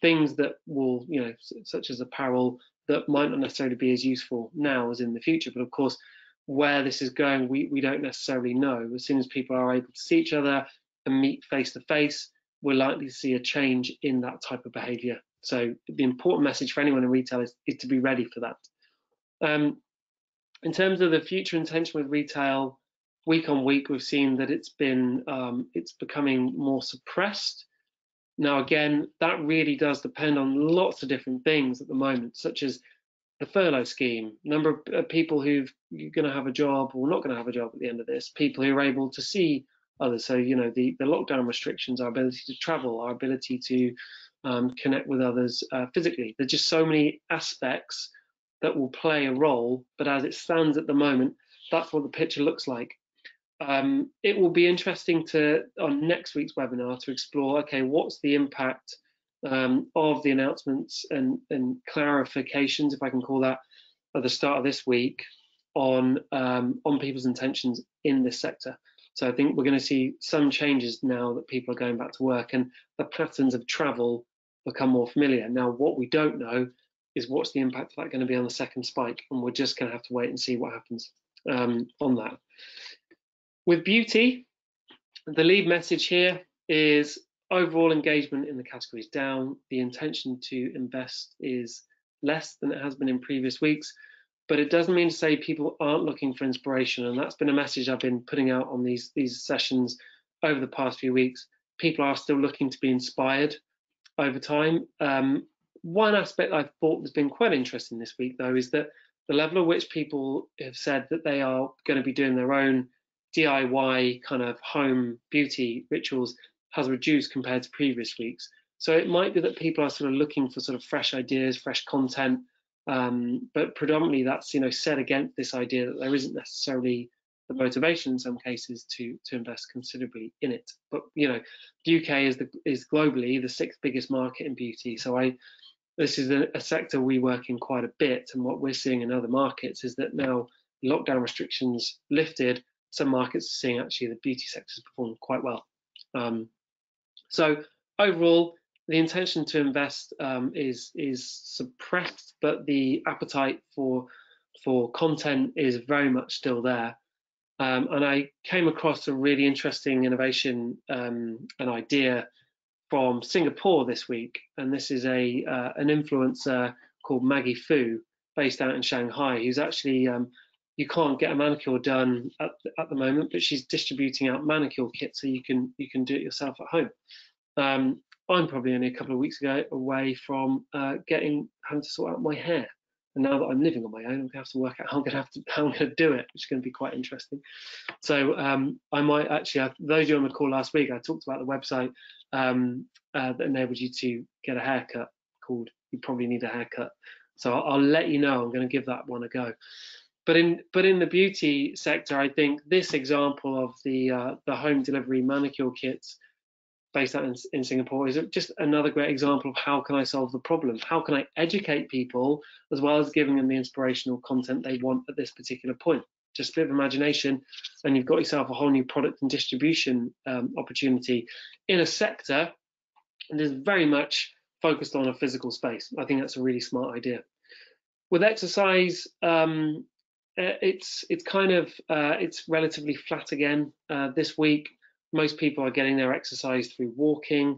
things that will, you know, such as apparel, that might not necessarily be as useful now as in the future. But of course, where this is going, we don't necessarily know. As soon as people are able to see each other and meet face to face, we're likely to see a change in that type of behavior. So the important message for anyone in retail is to be ready for that. In terms of the future intention with retail, week on week, we've seen that it's becoming more suppressed. Now, again, that really does depend on lots of different things at the moment, such as the furlough scheme, number of people who've going to have a job or not going to have a job at the end of this, people who are able to see others. So, you know, the lockdown restrictions, our ability to travel, our ability to connect with others physically. There's just so many aspects that will play a role, but as it stands at the moment, that's what the picture looks like. It will be interesting to, on next week's webinar, to explore, okay, what's the impact of the announcements and clarifications, if I can call that, at the start of this week on people's intentions in this sector. So I think we're going to see some changes now that people are going back to work and the patterns of travel become more familiar. Now, what we don't know is what's the impact of that going to be on the second spike, and we're just going to have to wait and see what happens on that. With beauty, the lead message here is overall engagement in the category is down. The intention to invest is less than it has been in previous weeks, but it doesn't mean to say people aren't looking for inspiration, and that's been a message I've been putting out on these sessions over the past few weeks. People are still looking to be inspired over time. One aspect I thought has been quite interesting this week, though, is that the level at which people have said that they are going to be doing their own DIY kind of home beauty rituals has reduced compared to previous weeks. So it might be that people are sort of looking for sort of fresh ideas, fresh content, but predominantly that's, you know, set against this idea that there isn't necessarily the motivation in some cases to invest considerably in it. But, you know, the UK is globally the 6th biggest market in beauty. So this is a sector we work in quite a bit, and what we're seeing in other markets is that now lockdown restrictions lifted, some markets are seeing actually the beauty sector has performed quite well. So overall, the intention to invest is suppressed, but the appetite for content is very much still there. And I came across a really interesting innovation and idea from Singapore this week, and this is an influencer called Maggie Fu, based out in Shanghai, who's actually you can't get a manicure done at the moment, but she's distributing out manicure kits so you can do it yourself at home. I'm probably only a couple of weeks away from having to sort out my hair, and now that I'm living on my own, I'm going to have to work out how I'm going to do it, which is going to be quite interesting. So I might actually, those of you on the call last week, I talked about the website that enables you to get a haircut called "You Probably Need a Haircut." So I'll let you know. I'm going to give that one a go. But in the beauty sector, I think this example of the home delivery manicure kits based out in Singapore is just another great example of how can I solve the problem? How can I educate people as well as giving them the inspirational content they want at this particular point? Just a bit of imagination, and you've got yourself a whole new product and distribution opportunity in a sector that is very much focused on a physical space. I think that's a really smart idea. With exercise, it's relatively flat again this week. Most people are getting their exercise through walking.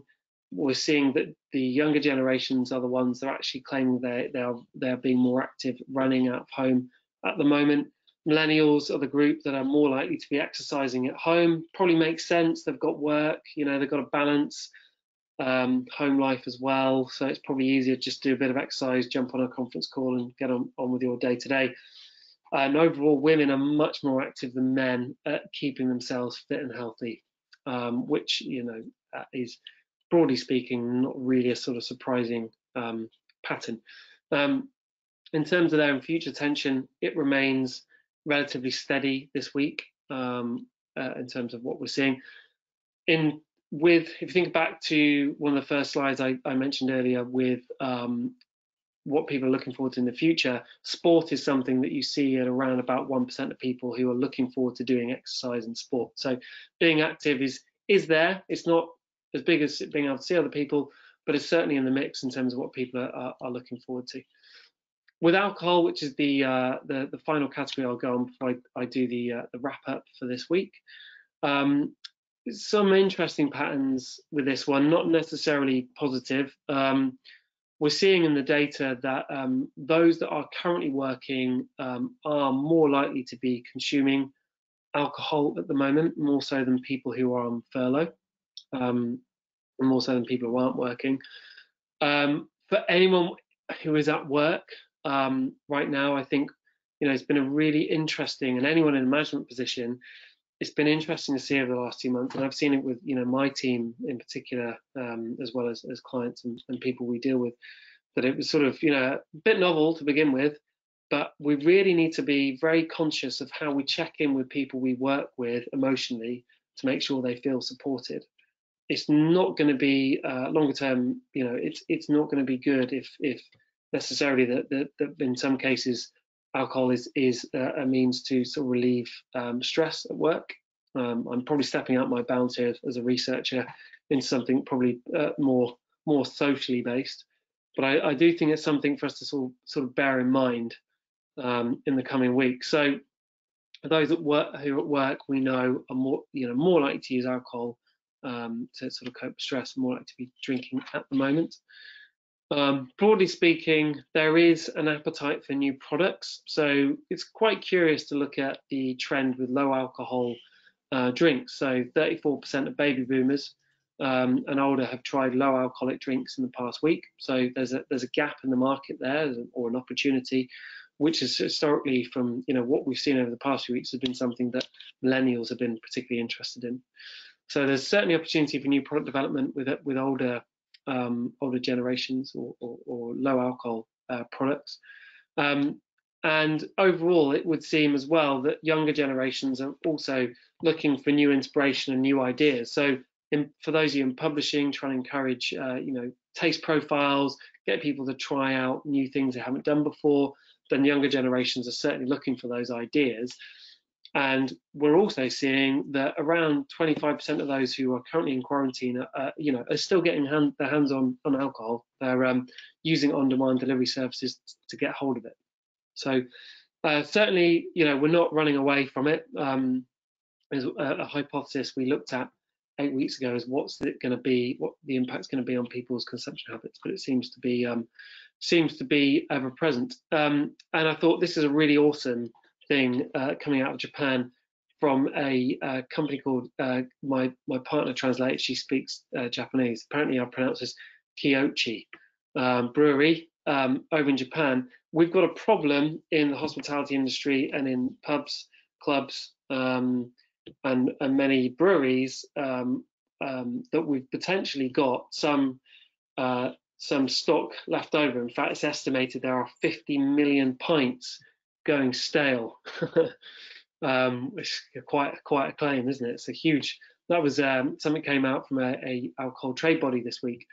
we're seeing that the younger generations are the ones that are actually claiming they're being more active running out of home at the moment. Millennials are the group that are more likely to be exercising at home. Probably makes sense. They've got work, they've got a balance, home life as well. So it's probably easier just to do a bit of exercise, jump on a conference call and get on with your day to day. And overall, women are much more active than men at keeping themselves fit and healthy, which, is, broadly speaking, not really a sort of surprising pattern. In terms of their future tension, it remains relatively steady this week in terms of what we're seeing. If you think back to one of the first slides I mentioned earlier with what people are looking forward to in the future, sport is something that you see at around about 1% of people who are looking forward to doing exercise and sport. So being active is there. It's not as big as being able to see other people, but it's certainly in the mix in terms of what people are looking forward to. With alcohol, which is the final category I'll go on before I do the wrap up for this week. Some interesting patterns with this one, not necessarily positive. We're seeing in the data that those that are currently working are more likely to be consuming alcohol at the moment, more so than people who are on furlough, and more so than people who aren't working. For anyone who is at work right now, I think it's been a really interesting, and anyone in a management position, it's been interesting to see over the last 2 months, and I've seen it with my team in particular, as well as clients and people we deal with, that it was sort of a bit novel to begin with, but we really need to be very conscious of how we check in with people we work with emotionally to make sure they feel supported. It's not going to be longer term, it's not going to be good if necessarily that in some cases alcohol is a means to sort of relieve stress at work. I'm probably stepping out my bounds here as a researcher into something probably more socially based, but I do think it's something for us to sort of bear in mind in the coming weeks. So those who are at work, we know are more likely to use alcohol to sort of cope with stress, more likely to be drinking at the moment. Broadly speaking, there is an appetite for new products. So it's quite curious to look at the trend with low alcohol drinks. So 34% of baby boomers and older have tried low alcoholic drinks in the past week. So there's a gap in the market there, or an opportunity, which is historically from what we've seen over the past few weeks has been something that millennials have been particularly interested in. So there's certainly opportunity for new product development with older generations or low alcohol products. And overall, it would seem as well that younger generations are also looking for new inspiration and new ideas. So for those of you in publishing, trying to encourage taste profiles, get people to try out new things they haven't done before, then younger generations are certainly looking for those ideas. And we're also seeing that around 25% of those who are currently in quarantine are still getting their hands on alcohol. They're using on-demand delivery services to get hold of it. So certainly, we're not running away from it. There's a hypothesis we looked at 8 weeks ago is what the impact's going to be on people's consumption habits, but it seems to be ever present. And I thought this is a really awesome thing coming out of Japan from a company called my partner translates. She speaks Japanese. Apparently, I pronounce this Kyochi brewery over in Japan. We've got a problem in the hospitality industry and in pubs, clubs, and many breweries that we've potentially got some stock left over. In fact, it's estimated there are 50 million pints going stale. It's quite a claim, isn't it? It's a huge. That was something came out from a alcohol trade body this week.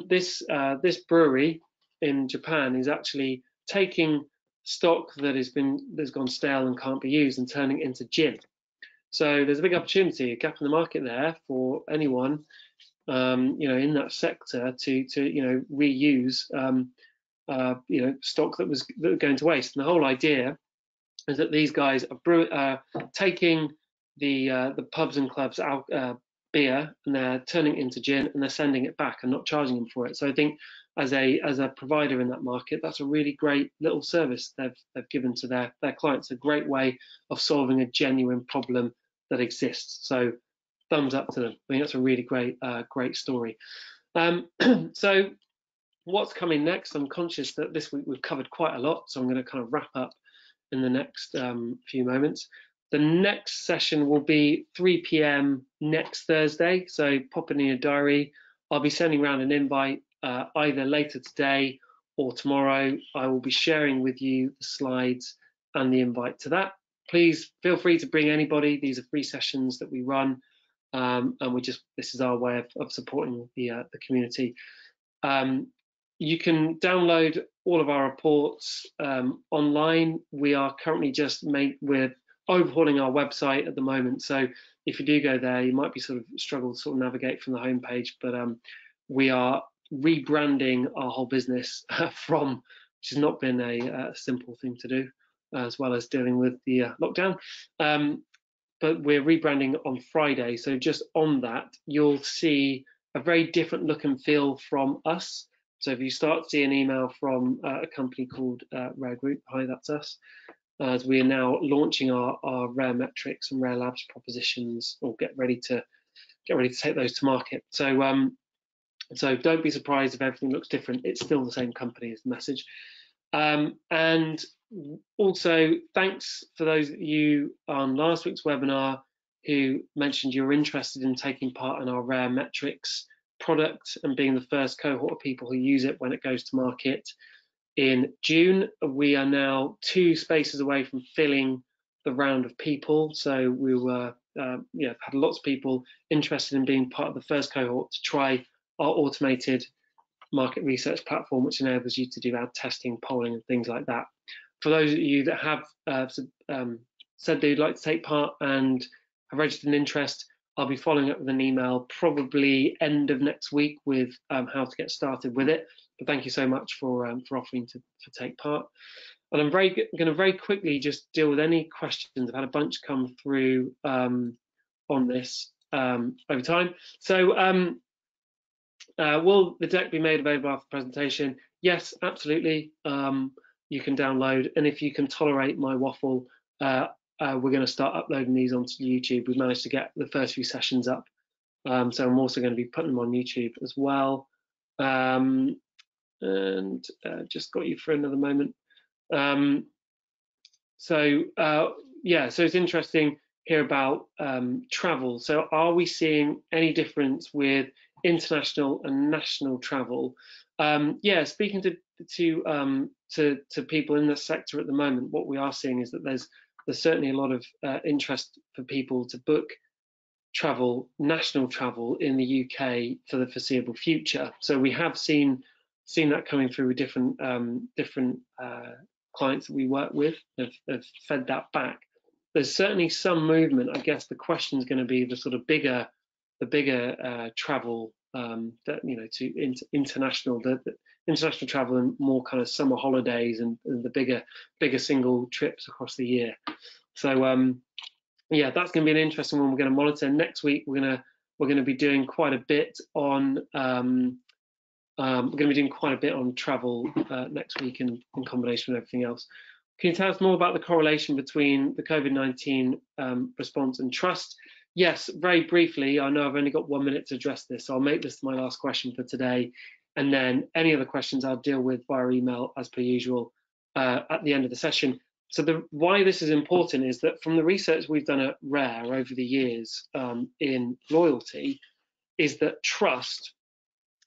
This brewery in Japan is actually taking stock that's gone stale and can't be used and turning it into gin. So there's a big opportunity, a gap in the market there for anyone in that sector to reuse stock that was going to waste. And the whole idea is that these guys are taking the pubs and clubs beer and they're turning it into gin and they're sending it back and not charging them for it. So I think as a provider in that market, that's a really great little service they've given to their clients. A great way of solving a genuine problem that exists. So thumbs up to them. I think that's a really great story. So what's coming next? I'm conscious that this week we've covered quite a lot, so I'm going to kind of wrap up in the next few moments. The next session will be 3 p.m. next Thursday, so pop it in your diary. I'll be sending around an invite either later today or tomorrow. I will be sharing with you the slides and the invite to that. Please feel free to bring anybody. These are free sessions that we run, and this is our way of supporting the community. You can download all of our reports online. We are currently we're overhauling our website at the moment. So if you do go there, you might be struggle to sort of navigate from the homepage, but we are rebranding our whole business which has not been a simple thing to do, as well as dealing with the lockdown. But we're rebranding on Friday. So just on that, you'll see a very different look and feel from us. So if you start to see an email from a company called Rare Group, hi, that's us, as we are now launching our Rare Metrics and Rare Labs propositions, or get ready to take those to market. So so don't be surprised if everything looks different. It's still the same company as the message. And also, thanks for those of you on last week's webinar who mentioned you're interested in taking part in our Rare Metrics product and being the first cohort of people who use it when it goes to market in June. We are now 2 spaces away from filling the round of people. So we were, had lots of people interested in being part of the first cohort to try our automated market research platform, which enables you to do ad testing, polling, and things like that. For those of you that have said they'd like to take part and have registered an interest, I'll be following up with an email probably end of next week with how to get started with it. But thank you so much for offering to take part. And I'm going to very quickly just deal with any questions. I've had a bunch come through on this over time. So will the deck be made available after the presentation? Yes, absolutely. You can download, and if you can tolerate my waffle, we're going to start uploading these onto YouTube. We've managed to get the first few sessions up, so I'm also going to be putting them on YouTube as well. And just got you for another moment. So it's interesting here about travel. So are we seeing any difference with international and national travel? Speaking to people in the sector at the moment, what we are seeing is that there's certainly a lot of interest for people to book national travel in the UK for the foreseeable future. So we have seen that coming through with different clients that we work with have fed that back. There's certainly some movement. I guess the question is going to be the sort of bigger travel that to international travel and more kind of summer holidays and the bigger single trips across the year. So that's going to be an interesting one. We're going to monitor next week. We're going to be doing quite a bit on travel next week in combination with everything else. Can you tell us more about the correlation between the COVID-19 response and trust? Yes, very briefly. I know I've only got 1 minute to address this, so I'll make this my last question for today. And then any other questions I'll deal with via email as per usual at the end of the session. So why this is important is that from the research we've done at Rare over the years in loyalty, is that trust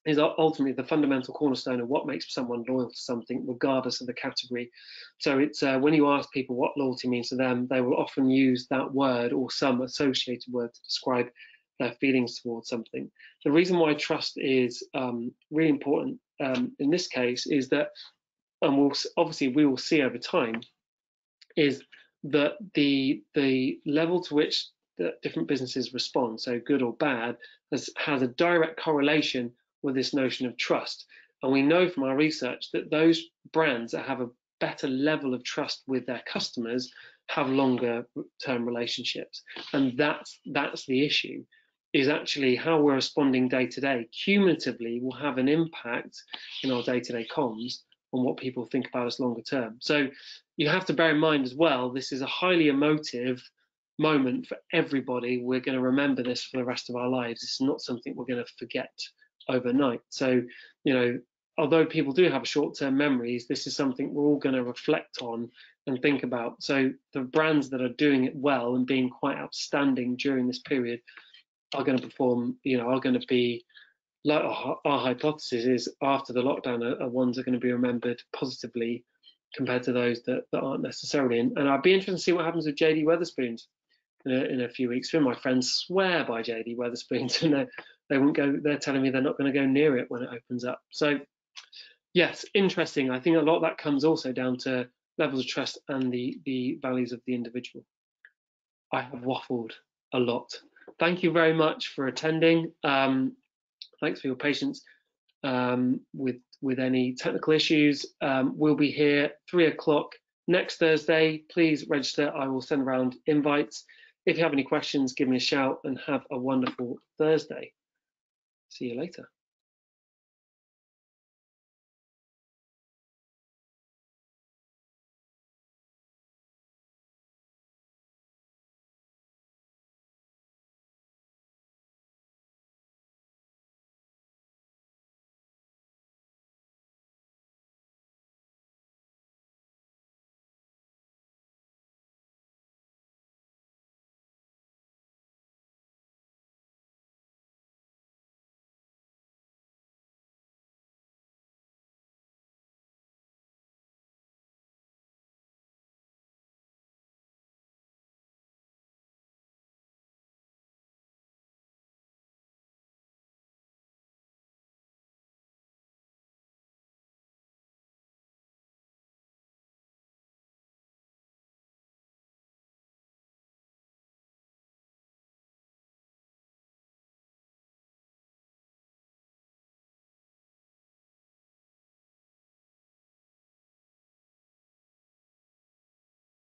is ultimately the fundamental cornerstone of what makes someone loyal to something, regardless of the category. So it's when you ask people what loyalty means to them, they will often use that word or some associated word to describe their feelings towards something. The reason why trust is really important in this case is that, and we will see over time, is that the level to which the different businesses respond, so good or bad, has a direct correlation with this notion of trust. And we know from our research that those brands that have a better level of trust with their customers have longer term relationships. And that's the issue. is actually how we're responding day to day, cumulatively will have an impact in our day-to-day comms on what people think about us longer term. So you have to bear in mind as well, this is a highly emotive moment for everybody. We're going to remember this for the rest of our lives. It's not something we're going to forget overnight. So, you know, although people do have short-term memories, this is something we're all going to reflect on and think about. So the brands that are doing it well and being quite outstanding during this period are going to perform, you know, are going to be, like our hypothesis is, after the lockdown, are ones that are going to be remembered positively compared to those that aren't necessarily. And I'd be interested to see what happens with JD Wetherspoons in a few weeks. Some of my friends swear by JD Wetherspoons, and they won't go. They're telling me they're not going to go near it when it opens up. So yes, interesting. I think a lot of that comes also down to levels of trust and the values of the individual. I have waffled a lot. Thank you very much for attending. Thanks for your patience with any technical issues. We'll be here 3 o'clock next Thursday. Please register. I will send around invites. If you have any questions, give me a shout, and have a wonderful Thursday. See you later.